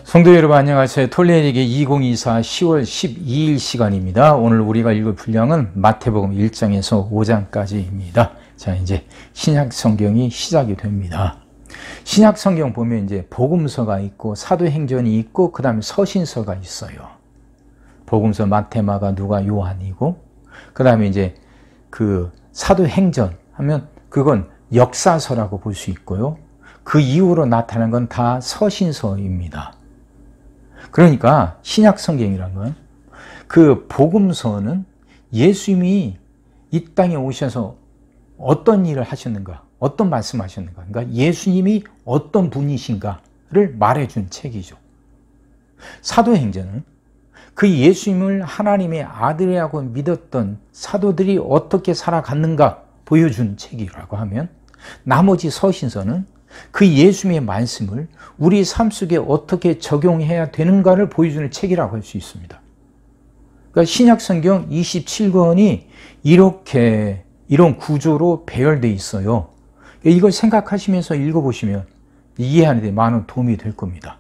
성도 여러분 안녕하세요. 톨레니게 2024 10월 12일 시간입니다. 오늘 우리가 읽을 분량은 마태복음 1장에서 5장까지입니다. 자, 이제 신약 성경이 시작이 됩니다. 신약 성경 보면 이제 복음서가 있고 사도행전이 있고 그다음에 서신서가 있어요. 복음서 마태, 마가, 누가, 요한이고 그다음에 이제 그 사도행전 하면 그건 역사서라고 볼 수 있고요. 그 이후로 나타난 건 다 서신서입니다. 그러니까 신약 성경이란 건 그 복음서는 예수님이 이 땅에 오셔서 어떤 일을 하셨는가, 어떤 말씀하셨는가, 그러니까 예수님이 어떤 분이신가를 말해준 책이죠. 사도행전은 그 예수님을 하나님의 아들이라고 믿었던 사도들이 어떻게 살아갔는가 보여준 책이라고 하면, 나머지 서신서는 그 예수님의 말씀을 우리 삶 속에 어떻게 적용해야 되는가를 보여주는 책이라고 할 수 있습니다. 그러니까 신약 성경 27권이 이렇게 이런 구조로 배열되어 있어요. 이걸 생각하시면서 읽어보시면 이해하는 데 많은 도움이 될 겁니다.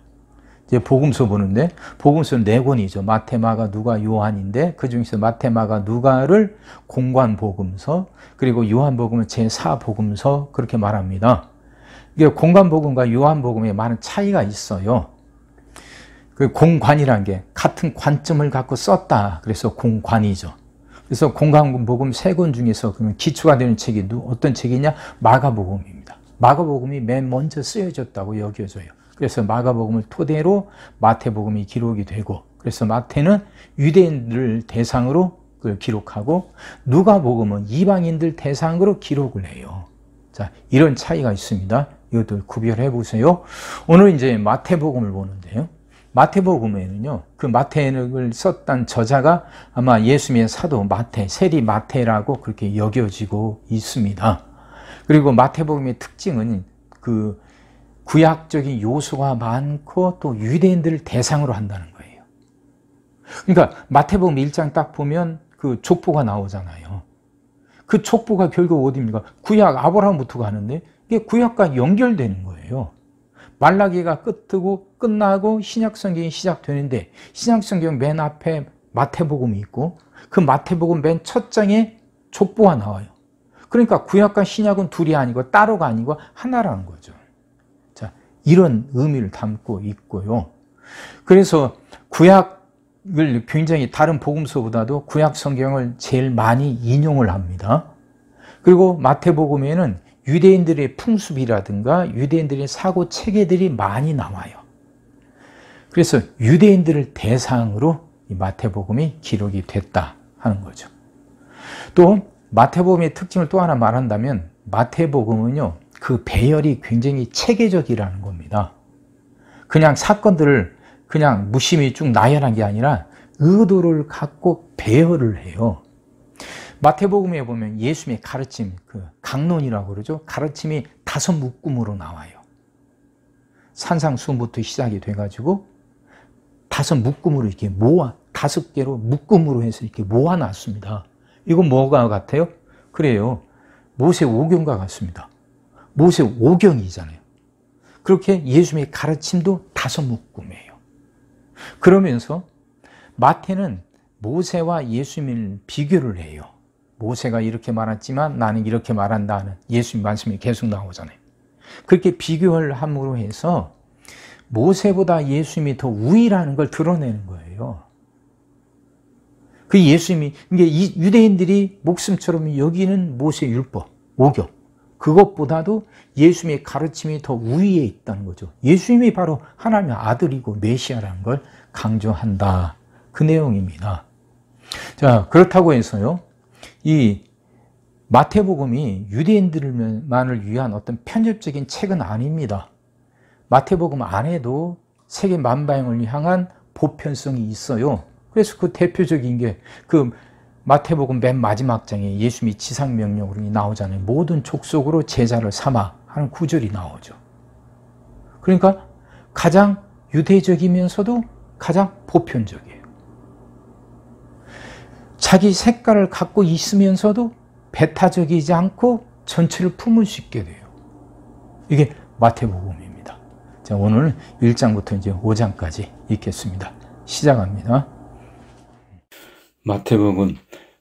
이제 복음서 보는데 복음서는 4권이죠. 마태, 마가, 누가, 요한인데 그 중에서 마태, 마가, 누가를 공관복음서, 그리고 요한복음은 제4복음서 그렇게 말합니다. 이게 공관복음과 요한복음에 많은 차이가 있어요. 그 공관이라는 게 같은 관점을 갖고 썼다. 그래서 공관이죠. 그래서 공관복음 3권 중에서 그러면 기초가 되는 책이 어떤 책이냐? 마가복음입니다. 마가복음이 맨 먼저 쓰여졌다고 여겨져요. 그래서 마가복음을 토대로 마태복음이 기록이 되고, 그래서 마태는 유대인들 대상으로 그걸 기록하고 누가복음은 이방인들 대상으로 기록을 해요. 자, 이런 차이가 있습니다. 이것들 구별해 보세요. 오늘 이제 마태복음을 보는데요. 마태복음에는요, 그 마태를 썼던 저자가 아마 예수님의 사도 마태, 세리 마태라고 그렇게 여겨지고 있습니다. 그리고 마태복음의 특징은 그 구약적인 요소가 많고 또 유대인들을 대상으로 한다는 거예요. 그러니까 마태복음 1장 딱 보면 그 족보가 나오잖아요. 그 족보가 결국 어디입니까? 구약 아브라함부터 가는데 이게 구약과 연결되는 거예요. 말라기가 끝나고 신약성경이 시작되는데 신약성경 맨 앞에 마태복음이 있고 그 마태복음 맨 첫 장에 족보가 나와요. 그러니까 구약과 신약은 둘이 아니고 따로가 아니고 하나라는 거죠. 자, 이런 의미를 담고 있고요. 그래서 구약을 굉장히 다른 복음서보다도 구약 성경을 제일 많이 인용을 합니다. 그리고 마태복음에는 유대인들의 풍습이라든가 유대인들의 사고 체계들이 많이 나와요. 그래서 유대인들을 대상으로 이 마태복음이 기록이 됐다 하는 거죠. 또 마태복음의 특징을 또 하나 말한다면 마태복음은요, 그 배열이 굉장히 체계적이라는 겁니다. 그냥 사건들을 그냥 무심히 쭉 나열한 게 아니라 의도를 갖고 배열을 해요. 마태복음에 보면 예수님의 가르침, 그 강론이라고 그러죠. 가르침이 5묶음으로 나와요. 산상수훈부터 시작이 돼가지고 5묶음으로 이렇게 5개로 묶음으로 해서 이렇게 모아놨습니다. 이건 뭐가 같아요? 그래요. 모세 오경과 같습니다. 모세 오경이잖아요. 그렇게 예수님의 가르침도 5묶음이에요. 그러면서 마태는 모세와 예수님을 비교를 해요. 모세가 이렇게 말했지만 나는 이렇게 말한다는 예수님 말씀이 계속 나오잖아요. 그렇게 비교를 함으로 해서 모세보다 예수님이 더 우위라는 걸 드러내는 거예요. 그 예수님이, 이게 유대인들이 목숨처럼 여기는 모세 율법, 오경, 그것보다도 예수님의 가르침이 더 우위에 있다는 거죠. 예수님이 바로 하나님의 아들이고 메시아라는 걸 강조한다. 그 내용입니다. 자, 그렇다고 해서요, 이 마태복음이 유대인들만을 위한 어떤 편협적인 책은 아닙니다. 마태복음 안에도 세계 만방을 향한 보편성이 있어요. 그래서 그 대표적인 게 그 마태복음 맨 마지막 장에 예수님이 지상명령으로 나오잖아요. 모든 족속으로 제자를 삼아 하는 구절이 나오죠. 그러니까 가장 유대적이면서도 가장 보편적이에요. 자기 색깔을 갖고 있으면서도 배타적이지 않고 전체를 품을 수 있게 돼요. 이게 마태복음입니다. 자, 오늘 1장부터 이제 5장까지 읽겠습니다. 시작합니다. 마태복음.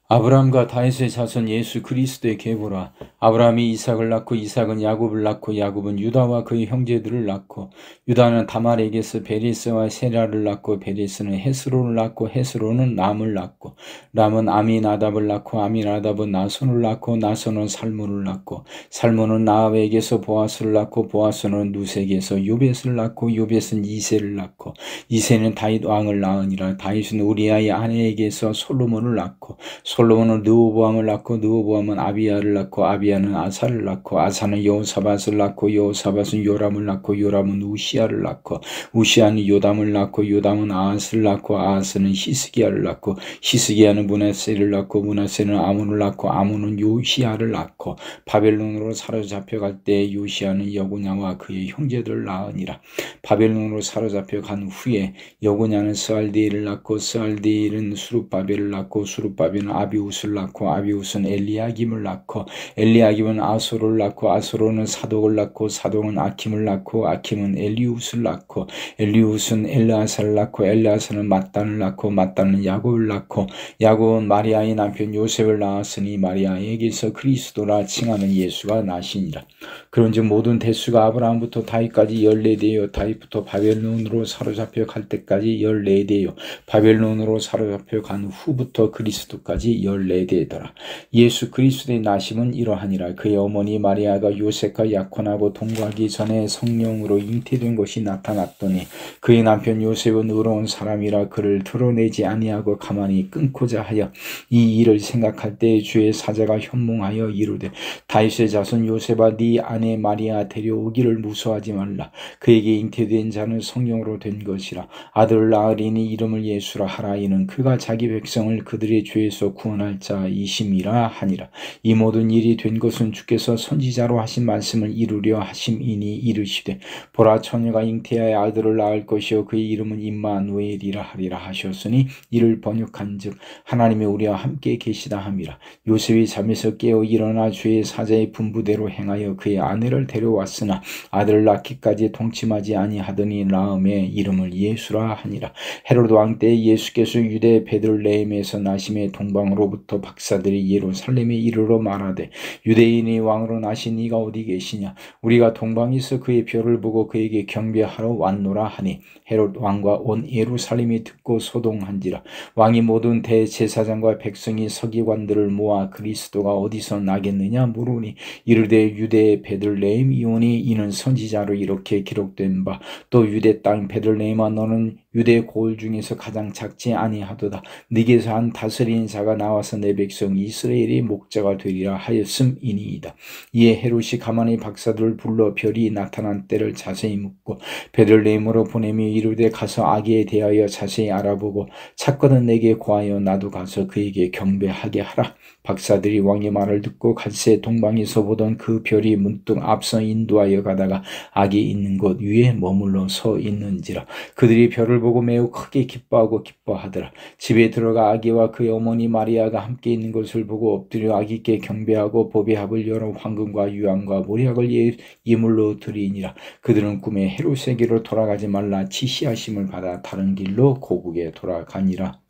아브라함과 다윗의 자손 예수 그리스도의 계보라. 아브라함이 이삭을 낳고 이삭은 야곱을 낳고 야곱은 유다와 그의 형제들을 낳고 유다는 다말에게서 베레스와 세라를 낳고 베레스는 헤스론을 낳고 헤스론은 람을 낳고 람은 아미나답을 낳고 아미나답은 나손을 낳고 나손은 살몬을 낳고 살몬은 나합에게서 보아스를 낳고 보아스는 누색에서 요벳을 낳고 요벳은 이새를 낳고 이새는 다윗 왕을 낳으니라. 다윗은 우리아의 아내에게서 솔로몬을 낳고 솔로몬은 르호보암을 낳고 르호보암은 아비야를 낳고 아비야는 아사를 낳고 아사는 여호사밧을 낳고 여호사밧은 요람을 낳고 요람은 우시야를 낳고 우시야는 요담을 낳고 요담은 아하스를 낳고 아하스는 히스기야를 낳고 히스기야는 므낫세를 낳고 므낫세는 아몬을 낳고 아몬은 요시야를 낳고 바벨론으로 사로잡혀갈 때 요시야는 여고냐와 그의 형제들을 낳으니라. 바벨론으로 사로잡혀 간 후에 여고냐는 스알디엘을 낳고 스알디엘은 수룹바벨을 낳고 수룹바벨은 아비우스를 낳고 아비우스는 엘리야김을 낳고 엘리야김은 아소를 낳고 아소로는 사독을 낳고 사독은 아킴을 낳고 아킴은 엘리우스를 낳고 엘리우스는 엘르아사를 낳고 엘르아사는 mat단을 낳고 mat단은 야곱을 낳고 야곱은 마리아의 남편 요셉을 낳았으니 마리아에게서 그리스도라 칭하는 예수가 나시니라. 그런즉 모든 대수가 아브라함부터 다윗까지 14대요 다윗부터 바벨론으로 사로잡혀 갈 때까지 14대요 바벨론으로 사로잡혀 간 후부터 그리스도까지 14대더라. 예수 그리스도의 나심은 이러하니라. 그의 어머니 마리아가 요셉과 약혼하고 동거하기 전에 성령으로 잉태된 것이 나타났더니 그의 남편 요셉은 의로운 사람이라 그를 드러내지 아니하고 가만히 끊고자 하여 이 일을 생각할 때 주의 사자가 현몽하여 이르되 다윗의 자손 요셉아 네 아내 마리아 데려오기를 무서워하지 말라. 그에게 잉태된 자는 성령으로 된 것이라. 아들을 낳으리니 이름을 예수라 하라. 이는 그가 자기 백성을 그들의 죄에서 구원할 자이심이라 하니라. 이 모든 일이 된 것은 주께서 선지자로 하신 말씀을 이루려 하심이니 이르시되 보라 처녀가 잉태하여 아들을 낳을 것이요 그의 이름은 임마누엘이라 하리라 하셨으니 이를 번역한즉 하나님이 우리와 함께 계시다 함이라. 요셉이 잠에서 깨어 일어나 주의 사자의 분부대로 행하여 그의 아내를 데려왔으나 아들을 낳기까지 동침하지 아니하더니 낳음에 이름을 예수라 하니라. 헤로드 왕 때 예수께서 유대 베들레헴에서 나심에 동방으로부터 박사들이 예루살렘에 이르러 말하되 유대인이 왕으로 나신 이가 어디 계시냐. 우리가 동방에서 그의 별을 보고 그에게 경배하러 왔노라 하니 헤롯 왕과 온 예루살렘이 듣고 소동한지라. 왕이 모든 대제사장과 백성이 서기관들을 모아 그리스도가 어디서 나겠느냐 물으니 이르되 유대 베들레헴이오니 이는 선지자로 이렇게 기록된 바 또 유대 땅 베들레헴아 너는 유대 고을 중에서 가장 작지 아니하도다. 네게서 한 다스리는 자가 나와서 내 백성 이스라엘의 목자가 되리라 하였음이니이다. 이에 헤롯이 가만히 박사들을 불러 별이 나타난 때를 자세히 묻고 베들레헴으로 보내며 이르되 가서 아기에 대하여 자세히 알아보고 찾거든 내게 고하여 나도 가서 그에게 경배하게 하라. 박사들이 왕의 말을 듣고 갈새 동방에서 보던 그 별이 문득 앞서 인도하여 가다가 아기 있는 곳 위에 머물러 서 있는지라. 그들이 별을 보고 매우 크게 기뻐하고 기뻐하더라. 집에 들어가 아기와 그의 어머니 마리아가 함께 있는 것을 보고 엎드려 아기께 경배하고 법의 합을 열어 황금과 유황과 모략을 예물로 드리니라. 그들은 꿈에 헤롯에게로 돌아가지 말라 지시하심을 받아 다른 길로 고국에 돌아가니라.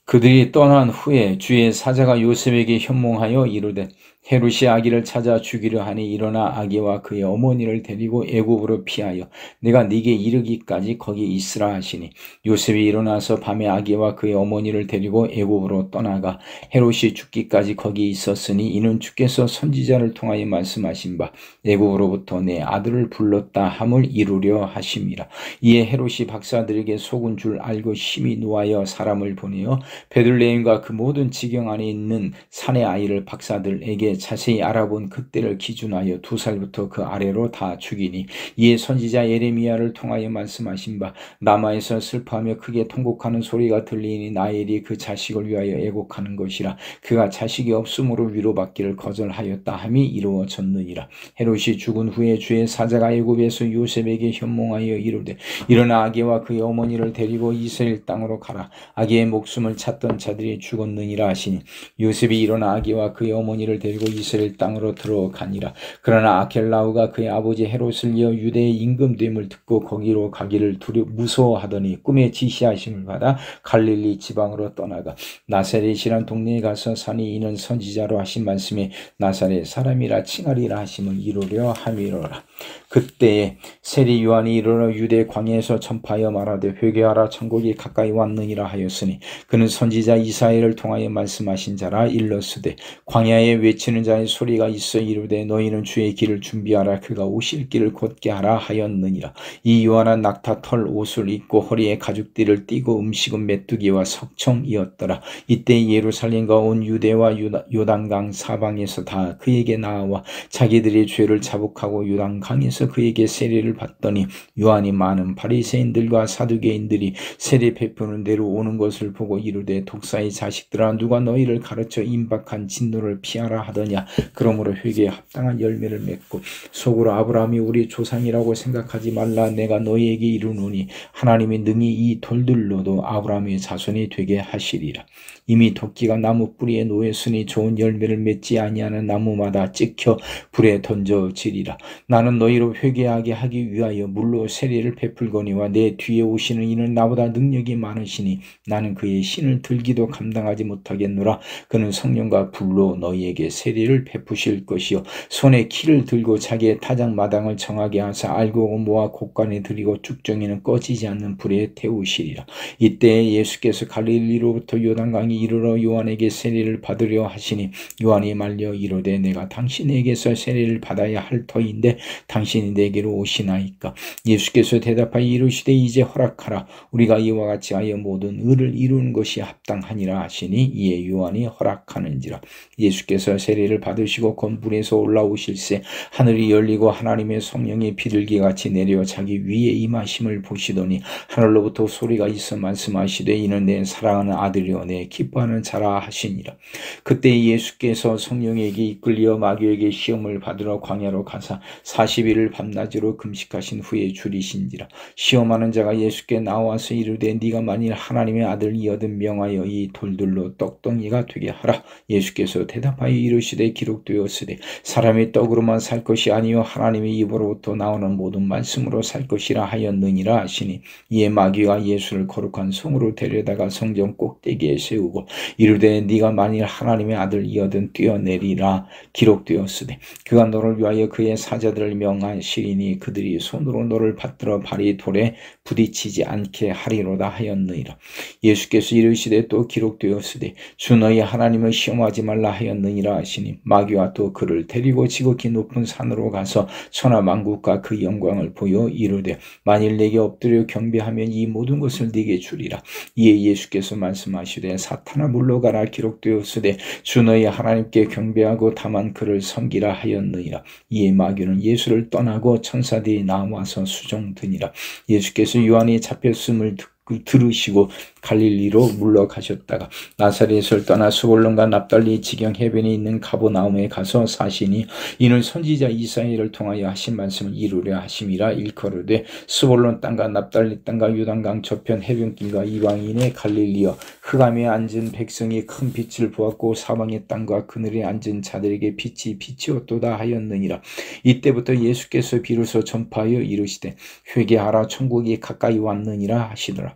그들이 떠난 후에 주의 사자가 요셉에게 현몽하여 이르되 헤롯이 아기를 찾아 죽이려 하니 일어나 아기와 그의 어머니를 데리고 애굽으로 피하여 내가 네게 이르기까지 거기 있으라 하시니 요셉이 일어나서 밤에 아기와 그의 어머니를 데리고 애굽으로 떠나가 헤롯이 죽기까지 거기 있었으니 이는 주께서 선지자를 통하여 말씀하신 바 애굽으로부터 내 아들을 불렀다 함을 이루려 하심이라. 이에 헤롯이 박사들에게 속은 줄 알고 심히 노하여 사람을 보내어 베들레헴과 그 모든 지경 안에 있는 산의 아이를 박사들에게 자세히 알아본 그때를 기준하여 2살부터 그 아래로 다 죽이니 이에 선지자 예레미야를 통하여 말씀하신 바 라마에서 슬퍼하며 크게 통곡하는 소리가 들리니 나엘이 그 자식을 위하여 애곡하는 것이라. 그가 자식이 없으므로 위로받기를 거절하였다 함이 이루어졌느니라. 헤롯이 죽은 후에 주의 사자가 애굽에서 요셉에게 현몽하여 이르되 일어나 아기와 그의 어머니를 데리고 이스라엘 땅으로 가라. 아기의 목숨을 찾던 자들이 죽었느니라 하시니 요셉이 일어나 아기와 그의 어머니를 데리고 데리고 이스라엘 땅으로 들어가니라. 그러나 아켈라오가 그의 아버지 헤롯을 이어 유대의 임금됨을 듣고 거기로 가기를 무서워하더니 꿈에 지시하심을 받아 갈릴리 지방으로 떠나가 나사렛이란 동네에 가서 사니 이는 선지자로 하신 말씀에 나사렛 사람이라 칭하리라 하심을 이루려 함이로라. 그때에 세리 요한이 이르러 유대 광야에서 전파하여 말하되 회개하라 천국이 가까이 왔느니라 하였으니 그는 선지자 이사야를 통하여 말씀하신 자라. 일러스되 광야에 외치는 자의 소리가 있어 이르되 너희는 주의 길을 준비하라 그가 오실 길을 곧게 하라 하였느니라. 이 요한은 낙타 털 옷을 입고 허리에 가죽띠를 띠고 음식은 메뚜기와 석청이었더라. 이때 예루살렘과 온 유대와 요단강 사방에서 다 그에게 나와 자기들의 죄를 자복하고 요단강에서 그에게 세례를 받더니 요한이 많은 바리새인들과 사두개인들이 세례 베푸는 데로 오는 것을 보고 이르되 독사의 자식들아 누가 너희를 가르쳐 임박한 진노를 피하라 하더냐. 그러므로 회개에 합당한 열매를 맺고 속으로 아브라함이 우리 조상이라고 생각하지 말라. 내가 너희에게 이르노니 하나님이 능히 이 돌들로도 아브라함의 자손이 되게 하시리라. 이미 도끼가 나무 뿌리에 놓였으니 좋은 열매를 맺지 아니하는 나무마다 찍혀 불에 던져지리라. 나는 너희로 회개하게 하기 위하여 물로 세례를 베풀거니와 내 뒤에 오시는 이는 나보다 능력이 많으시니 나는 그의 신을 들기도 감당하지 못하겠노라. 그는 성령과 불로 너희에게 세례를 베푸실 것이요 손에 키를 들고 자기의 타작마당을 정하게 하사 알곡을 모아 곡간에 들이고 쭉정이는 꺼지지 않는 불에 태우시리라. 이때 예수께서 갈릴리로부터 요단강에 이르러 요한에게 세례를 받으려 하시니 요한이 말려 이르되 내가 당신에게서 세례를 받아야 할 터인데 당신이 내게로 오시나이까. 예수께서 대답하여 이르시되 이제 허락하라. 우리가 이와 같이 하여 모든 의를 이루는 것이 합당하니라 하시니 이에 요한이 허락하는지라. 예수께서 세례를 받으시고 곧 물에서 올라오실새 하늘이 열리고 하나님의 성령이 비둘기같이 내려 자기 위에 임하심을 보시더니 하늘로부터 소리가 있어 말씀하시되 이는 내 사랑하는 아들이요 내 기뻐하는 자라 하시니라. 그때 예수께서 성령에게 이끌려 마귀에게 시험을 받으러 광야로 가사 40일을 밤낮으로 금식하신 후에 줄이신지라. 시험하는 자가 예수께 나와서 이르되 네가 만일 하나님의 아들이거든 명하여 이 돌들로 떡덩이가 되게 하라. 예수께서 대답하여 이르시되 기록되었으되 사람이 떡으로만 살 것이 아니요 하나님의 입으로부터 나오는 모든 말씀으로 살 것이라 하였느니라 하시니 이에 마귀가 예수를 거룩한 성으로 데려다가 성전 꼭대기에 세우고 이르되 네가 만일 하나님의 아들이거든 뛰어내리라. 기록되었으되 그가 너를 위하여 그의 사자들을 명하시리니 그들이 손으로 너를 받들어 발이 돌에 부딪히지 않게 하리로다 하였느니라. 예수께서 이르시되 또 기록되었으되 주 너희 하나님을 시험하지 말라 하였느니라 하시니 마귀와 또 그를 데리고 지극히 높은 산으로 가서 천하만국과 그 영광을 보여 이르되 만일 내게 엎드려 경배하면 이 모든 것을 네게 주리라. 이에 예수께서 말씀하시되 사탄아 물러가라. 기록되었으되 주 너희 하나님께 경배하고 다만 그를 섬기라 하였느니라. 이에 마귀는 예수를 떠나고 천사들이 나와서 수종드니라. 예수께서 요한이 잡혔음을 들으시고 갈릴리로 물러가셨다가 나사렛을 떠나 스불론과 납달리 지경 해변에 있는 가버나움에 가서 사시니 이는 선지자 이사야를 통하여 하신 말씀을 이루려 하심이라. 일컬으되 스불론 땅과 납달리 땅과 요단강 저편 해변길과 이방인의 갈릴리여 흑암에 앉은 백성이 큰 빛을 보았고 사방의 땅과 그늘에 앉은 자들에게 빛이 비치었도다 하였느니라. 이때부터 예수께서 비로소 전파하여 이르시되 회개하라 천국이 가까이 왔느니라 하시더라.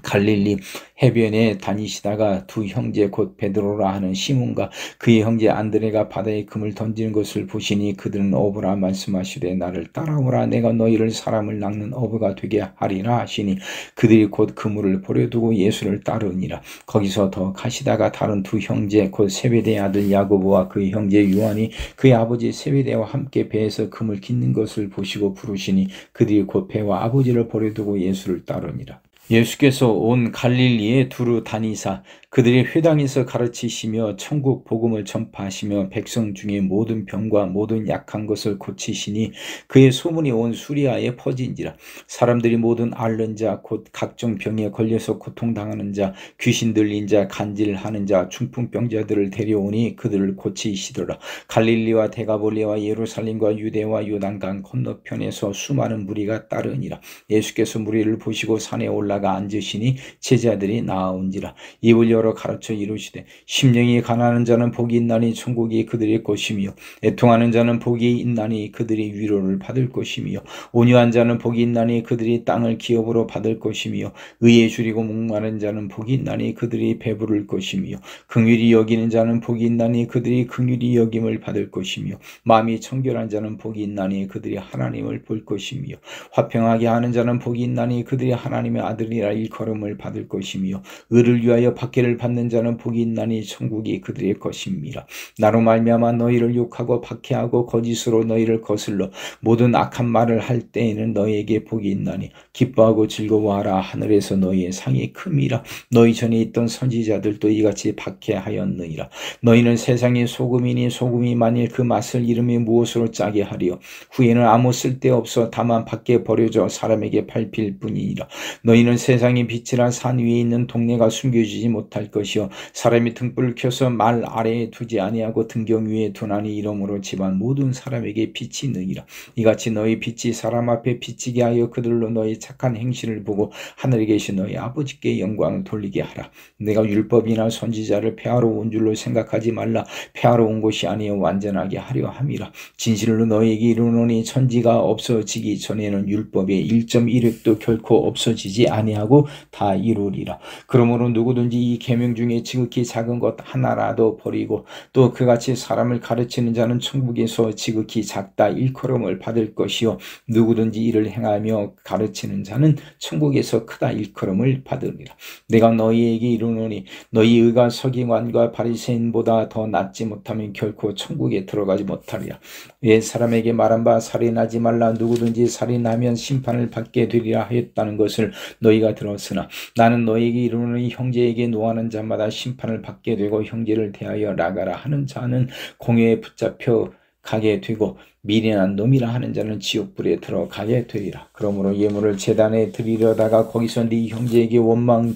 갈릴리 해변에 다니시다가 두 형제 곧 베드로라 하는 시몬과 그의 형제 안드레가 바다에 금을 던지는 것을 보시니 그들은 어부라 말씀하시되 나를 따라오라. 내가 너희를 사람을 낚는 어부가 되게 하리라 하시니 그들이 곧 그물을 버려두고 예수를 따르니라. 거기서 더 가시다가 다른 두 형제 곧 세베대의 아들 야고보와 그의 형제 요한이 그의 아버지 세베대와 함께 배에서 금을 깃는 것을 보시고 부르시니 그들이 곧 배와 아버지를 버려두고 예수를 따르니라. 예수께서 온 갈릴리에 두루 다니사 그들이 회당에서 가르치시며 천국 복음을 전파하시며 백성 중에 모든 병과 모든 약한 것을 고치시니 그의 소문이 온 수리아에 퍼진지라. 사람들이 모든 앓는 자 곧 각종 병에 걸려서 고통당하는 자 귀신 들린 자 간질하는 자 중풍병자들을 데려오니 그들을 고치시더라. 갈릴리와 데가볼리와 예루살렘과 유대와 요단강 건너편에서 수많은 무리가 따르니라. 예수께서 무리를 보시고 산에 올라가 앉으시니 제자들이 나아온지라. 입을 열어 열어 가르쳐 이루시되 심령이 가난한 자는 복이 있나니 천국이 그들의 것이며 애통하는 자는 복이 있나니 그들이 위로를 받을 것이며 온유한 자는 복이 있나니 그들이 땅을 기업으로 받을 것이며 의에 줄이고 목마른 자는 복이 있나니 그들이 배부를 것이며 긍휼히 여기는 자는 복이 있나니 그들이 긍휼히 여김을 받을 것이며 마음이 청결한 자는 복이 있나니 그들이 하나님을 볼 것이며 화평하게 하는 자는 복이 있나니 그들이 하나님의 아들이라 일컬음을 받을 것이며 의를 위하여 박해를 받는 자는 복이 있나니 천국이 그들의 것입니다. 나로 말미암아 너희를 욕하고 박해하고 거짓으로 너희를 거슬러 모든 악한 말을 할 때에는 너희에게 복이 있나니 기뻐하고 즐거워하라. 하늘에서 너희의 상이 큼이라. 너희 전에 있던 선지자들도 이같이 박해하였느니라. 너희는 세상의 소금이니 소금이 만일 그 맛을 이름이 무엇으로 짜게 하리요. 후에는 아무 쓸데없어 다만 밖에 버려져 사람에게 밟힐 뿐이니라. 너희는 세상의 빛이라. 산 위에 있는 동네가 숨겨지지 못할 것이요 사람이 등불을 켜서 말 아래에 두지 아니하고 등경 위에 두나니 이러므로 집안 모든 사람에게 빛이 있느니라. 이같이 너희 빛이 사람 앞에 비치게 하여 그들로 너희 착한 행실을 보고 하늘에 계신 너희 아버지께 영광을 돌리게 하라. 내가 율법이나 선지자를 폐하러 온 줄로 생각하지 말라. 폐하러 온 것이 아니여 완전하게 하려 함이라. 진실로 너희에게 이르노니 천지가 없어지기 전에는 율법의 1.1획도 결코 없어지지 아니하고 다 이루리라. 그러므로 누구든지 이 계명 중에 지극히 작은 것 하나라도 버리고 또 그같이 사람을 가르치는 자는 천국에서 지극히 작다 일컬음을 받을 것이요 누구든지 이를 행하며 가르치는 자는 천국에서 크다 일컬음을 받으리라. 내가 너희에게 이르노니 너희 의가 서기관과 바리새인보다 더 낫지 못하면 결코 천국에 들어가지 못하리라. 옛 사람에게 말한 바 살인하지 말라. 누구든지 살인하면 심판을 받게 되리라 하였다는 것을 너희가 들었으나 나는 너희에게 이르노니 형제에게 노하는 자마다 심판을 받게 되고 형제를 대하여 나가라 하는 자는 공회에 붙잡혀 가게 되고 미련한 놈이라 하는 자는 지옥불에 들어가게 되리라. 그러므로 예물을 제단에 드리려다가 거기서 네 형제에게 원망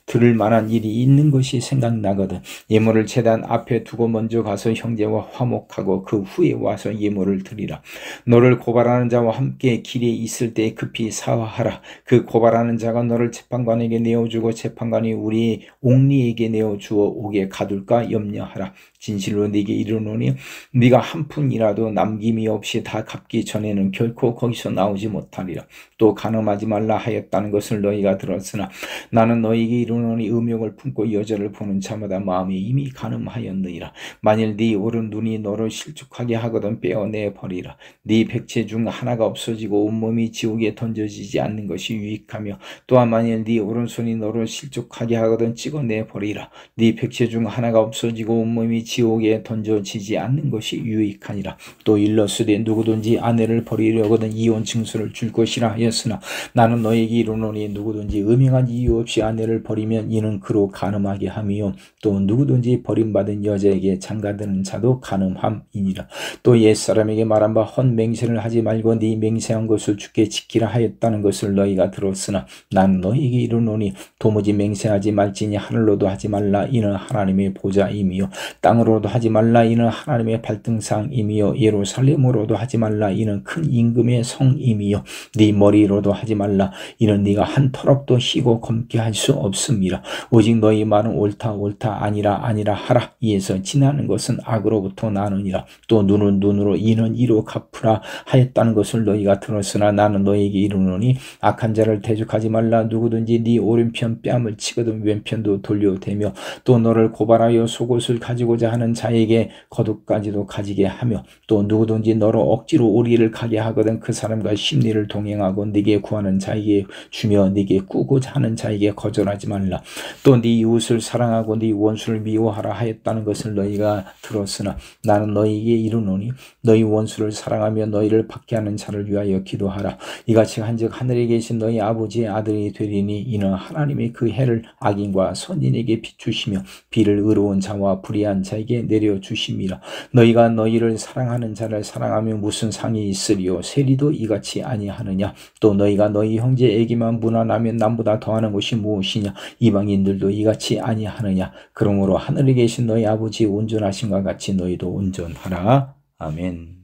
들을 만한 일이 있는 것이 생각나거든 예물을 제단 앞에 두고 먼저 가서 형제와 화목하고 그 후에 와서 예물을 드리라. 너를 고발하는 자와 함께 길에 있을 때 급히 사화하라. 그 고발하는 자가 너를 재판관에게 내어주고 재판관이 우리 옥리에게 내어주어 옥에 가둘까 염려하라. 진실로 네게 이르노니 네가 한 푼이라도 남김이 없이 다 갚기 전에는 결코 거기서 나오지 못하리라. 또 간음하지 말라 하였다는 것을 너희가 들었으나 나는 너희에게 이르노니 음욕을 품고 여자를 보는 자마다 마음이 이미 간음하였느니라. 만일 네 오른 눈이 너를 실족하게 하거든 빼어내 버리라. 네 백체 중 하나가 없어지고 온몸이 지옥에 던져지지 않는 것이 유익하며 또한 만일 네 오른손이 너를 실족하게 하거든 찍어내 버리라. 네 백체 중 하나가 없어지고 온몸이 지옥에 던져지지 않는 것이 유익하니라. 또 일러스되 누구든지 아내를 버리려거든 이혼 징수를 줄 것이라 하였으나 나는 너에게 이르노니 누구든지 음행한 이유 없이 아내를 버리면 이는 그로 간음하게 함이요 또 누구든지 버림받은 여자에게 장가드는 자도 간음함이니라. 또 옛사람에게 말한 바 헛맹세를 하지 말고 네 맹세한 것을 주께 지키라 하였다는 것을 너희가 들었으나 나는 너희에게 이르노니 도무지 맹세하지 말지니 하늘로도 하지 말라 이는 하나님의 보좌임이요 땅으로도 하지 말라 이는 하나님의 발등상임이요 예루살렘으로도 하지 말라 이는 큰 임금의 성임이요 네 머리로도 하지 말라 이는 네가 한 터럭도 희고 검게 할 수 없음이라. 오직 너희 말은 옳다 옳다 아니라 아니라 하라. 이에서 지나는 것은 악으로부터 나느니라. 또 눈은 눈으로 이는 이로 갚으라 하였다는 것을 너희가 들었으나 나는 너희에게 이르노니 악한 자를 대적하지 말라. 누구든지 네 오른편 뺨을 치거든 왼편도 돌려대며 또 너를 고발하여 속옷을 가지고자 하는 자에게 겉옷까지도 가지게 하며 또 누구든지 너로 억지로 오리를 가게 하거든 그 사람과 심리를 동행하고 네게 구하는 자에게 주며 네게 꾸고자 하는 자에게 거절하지 말라. 또 네 이웃을 사랑하고 네 원수를 미워하라 하였다는 것을 너희가 들었으나 나는 너희에게 이르노니 너희 원수를 사랑하며 너희를 박해하는 자를 위하여 기도하라. 이같이 한즉 하늘에 계신 너희 아버지의 아들이 되리니 이는 하나님이 그 해를 악인과 선인에게 비추시며 비를 의로운 자와 불의한 자에게 내려주심이라. 너희가 너희를 사랑하는 자를 사랑하며 무슨 상이 있으리요 세리도 이같이 아니하느냐. 또 너희가 너희 형제에게만 무난하면 남보다 더하는 것이 무엇이냐. 이방인들도 이같이 아니하느냐. 그러므로 하늘에 계신 너희 아버지 온전하심과 같이 너희도 온전하라. 아멘.